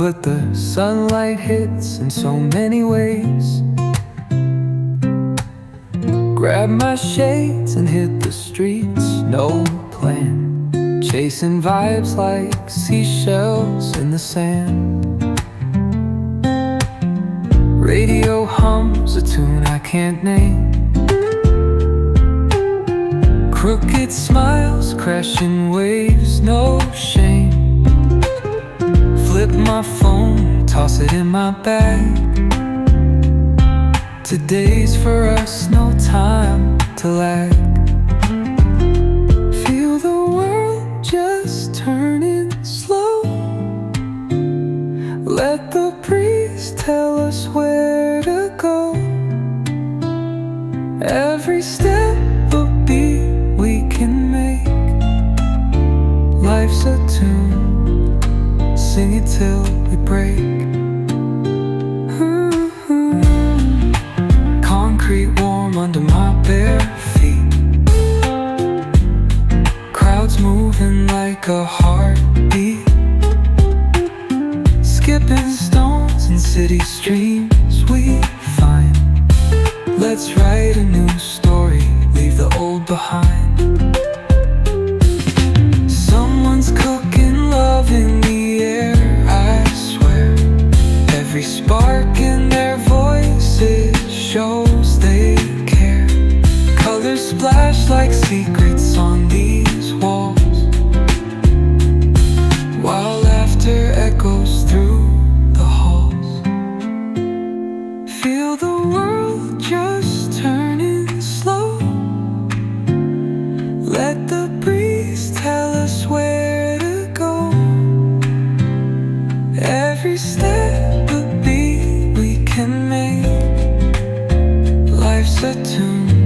but the sunlight hits in so many ways. Grab my shades and hit the streets, no plan, chasing vibes like seashells in the sand. Radio hums a tune I can't name. Crooked smiles, crashing waves, no shame. Flip my phone, toss it in my bag. Today's for us, no time to lag. Feel the world just turning slow. Let the breeze tell us where to go. Every step a beat we can make. Life's a tune, sing it till we break. Concrete warm under my bare feet. Crowds moving like a heartbeat. Skipping stones in city streams we find. Let's write a new story, leave the old behind. Someone's cooking love in the air, I swear. Every spark in their voices shows they care. Colors splash like secrets on these walls, while laughter echoes through the halls. Feel the world just turning slow. Let the breeze tell us where to go. Every step a beat we can make. Life's a tune,